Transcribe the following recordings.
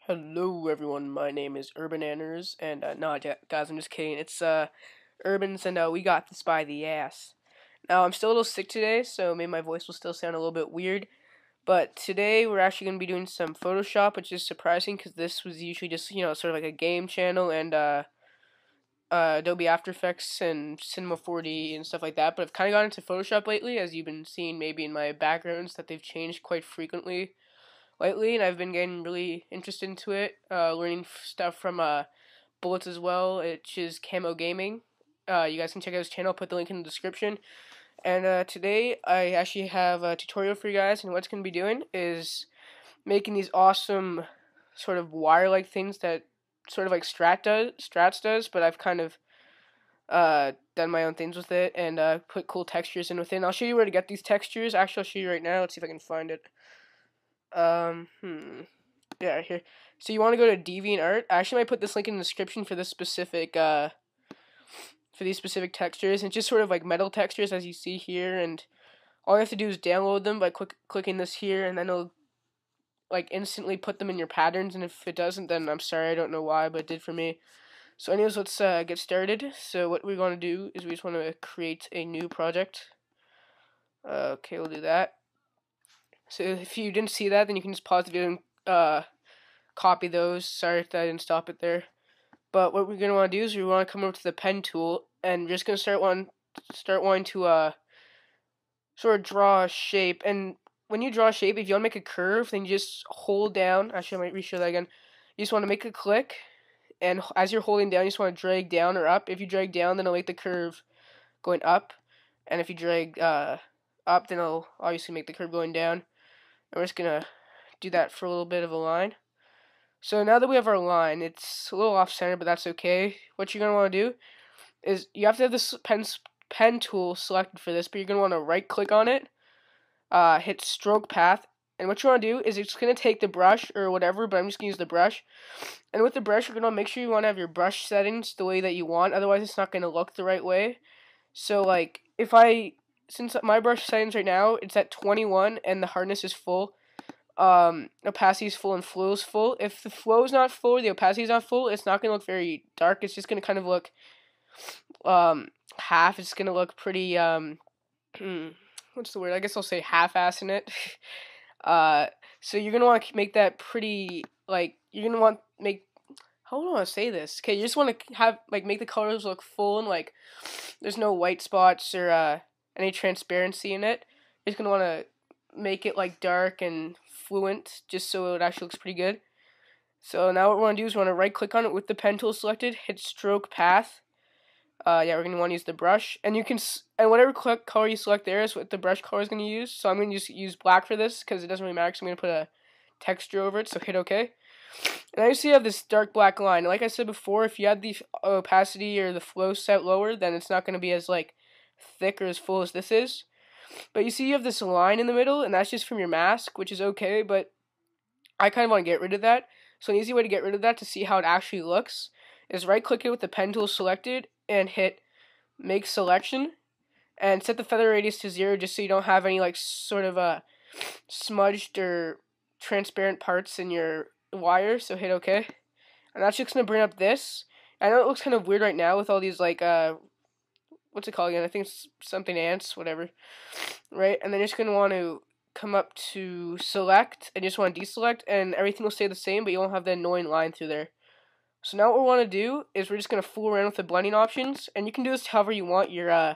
Hello everyone, my name is iUrBaNz, and guys, I'm just kidding. It's iUrBaNz, and we got this by the ass. Now I'm still a little sick today, so maybe my voice will still sound a little bit weird. But today we're actually gonna be doing some Photoshop, which is surprising because this was usually just sort of like a game channel and Adobe After Effects and Cinema 4D and stuff like that. But I've kind of gotten into Photoshop lately, as you've been seeing maybe in my backgrounds that they've changed quite frequently lately, and I've been getting really interested into it, learning stuff from Bullets as well, which is CaMOGaming. You guys can check out his channel, I'll put the link in the description. And today I actually have a tutorial for you guys, and what it's going to be doing is making these awesome sort of wire-like things that sort of like Stratz does, but I've kind of done my own things with it and put cool textures in with it. And I'll show you where to get these textures. Actually, I'll show you right now. Let's see if I can find it. Yeah, here. So you want to go to DeviantArt. I actually might put this link in the description for this specific, for these specific textures. And just sort of like metal textures, as you see here. And all you have to do is download them by clicking this here, and then it'll like instantly put them in your patterns. And if it doesn't, then I'm sorry, I don't know why, but it did for me. So anyways, let's get started. So what we're going to do is we just want to create a new project. Okay, we'll do that. So if you didn't see that, then you can just pause the video and copy those. Sorry if I didn't stop it there. But what we're going to want to do is we want to come over to the pen tool, and we're just going to start wanting to sort of draw a shape. And when you draw a shape, if you want to make a curve, then you just hold down. Actually, I might re-show that again. You just want to make a click, and as you're holding down, you just want to drag down or up. If you drag down, then it'll make the curve going up. And if you drag up, then it'll obviously make the curve going down. And we're just going to do that for a little bit of a line. So now that we have our line, it's a little off-center, but that's okay. What you're going to want to do is you have to have this pen tool selected for this, but you're going to want to right-click on it, hit stroke path, and what you want to do is it's going to take the brush or whatever, but I'm just going to use the brush. And with the brush, you're going to make sure you want to have your brush settings the way that you want, otherwise it's not going to look the right way. So like, since my brush settings right now, it's at 21 and the hardness is full, opacity is full and flow is full. If the flow is not full or the opacity is not full, it's not going to look very dark. It's just going to kind of look half. It's going to look pretty, what's the word? I guess I'll say half-ass in it. So you're going to want to make that pretty, like, you're going to want to make, how do I want to say this? Okay, you just want to have, like, make the colors look full and, like, there's no white spots or, any transparency in it. You're just going to want to make it like dark and fluent just so it actually looks pretty good. So now what we want to do is we want to right click on it with the pen tool selected, hit stroke path. Yeah, we're going to want to use the brush, and you can, and whatever color you select there is what the brush color is going to use. So I'm going to just use black for this because it doesn't really matter, so I'm going to put a texture over it, so hit OK. And I see you have this dark black line. Like I said before, if you had the opacity or the flow set lower, then it's not going to be as like thick or as full as this is. But you see you have this line in the middle, and that's just from your mask, which is okay, but I kind of want to get rid of that. So an easy way to get rid of that to see how it actually looks is right click it with the pen tool selected and hit make selection and set the feather radius to 0 just so you don't have any like sort of smudged or transparent parts in your wire. So hit OK. And that's just going to bring up this. I know it looks kind of weird right now with all these like what's it called again? I think it's something ants, whatever. Right? And then you're just going to want to come up to select, and you just want to deselect, and everything will stay the same, but you won't have that annoying line through there. So now what we want to do is we're just going to fool around with the blending options, and you can do this however you want your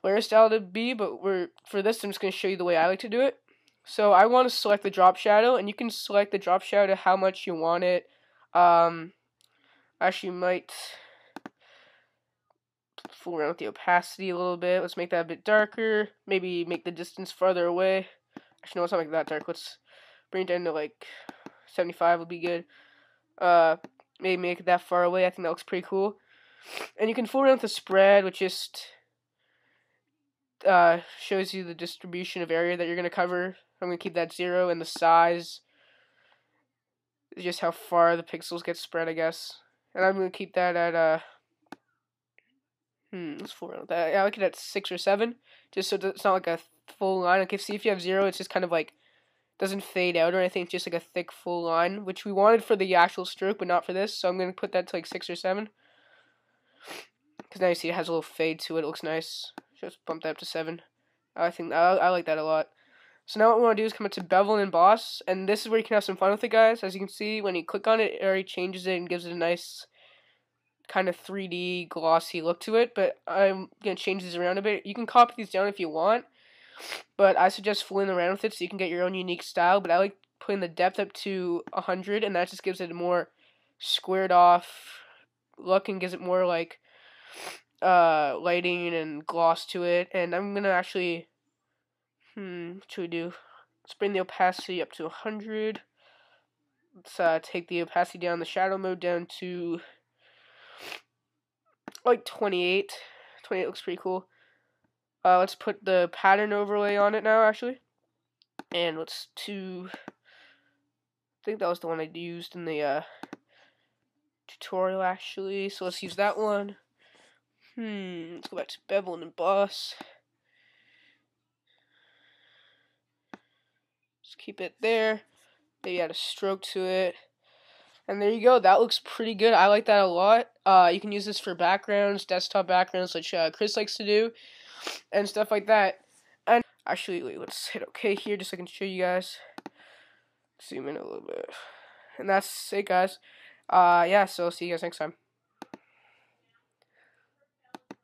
layer style to be, but for this I'm just going to show you the way I like to do it. So I want to select the drop shadow, and you can select the drop shadow to how much you want it. Actually might fool around with the opacity a little bit. Let's make that a bit darker. Maybe make the distance farther away. Actually, no, let's not make that dark. Let's bring it down to like 75 would be good. Maybe make it that far away. I think that looks pretty cool. And you can fool around with the spread, which just shows you the distribution of area that you're going to cover. I'm going to keep that 0, and the size is just how far the pixels get spread, I guess. And I'm going to keep that at let's fool around with that. Yeah, I like it at 6 or 7, just so it's not like a full line. Like, see if you have 0, it's just kind of like doesn't fade out or anything. It's just like a thick full line, which we wanted for the actual stroke, but not for this. So I'm gonna put that to like 6 or 7. Because now you see it has a little fade to it. It looks nice. Just bump that up to 7. I think I like that a lot. So now what we want to do is come up to bevel and emboss, and this is where you can have some fun with it, guys. As you can see, when you click on it, it already changes it and gives it a nice kind of 3D glossy look to it. But I'm gonna change these around a bit. You can copy these down if you want, but I suggest fooling around with it so you can get your own unique style. But I like putting the depth up to 100, and that just gives it a more squared off look and gives it more like lighting and gloss to it. And I'm gonna actually what should we do? Let's bring the opacity up to 100. Let's take the opacity down, the shadow mode down to like 28. 28 looks pretty cool. Let's put the pattern overlay on it now, actually. And let's I think that was the one I used in the tutorial, actually. So let's use that one. Let's go back to bevel and emboss. Just keep it there. Maybe add a stroke to it. And there you go. That looks pretty good. I like that a lot. You can use this for backgrounds, desktop backgrounds, like Chris likes to do, and stuff like that. And actually, wait, let's hit OK here just so I can show you guys. Zoom in a little bit. And that's it, guys. Yeah, so see you guys next time.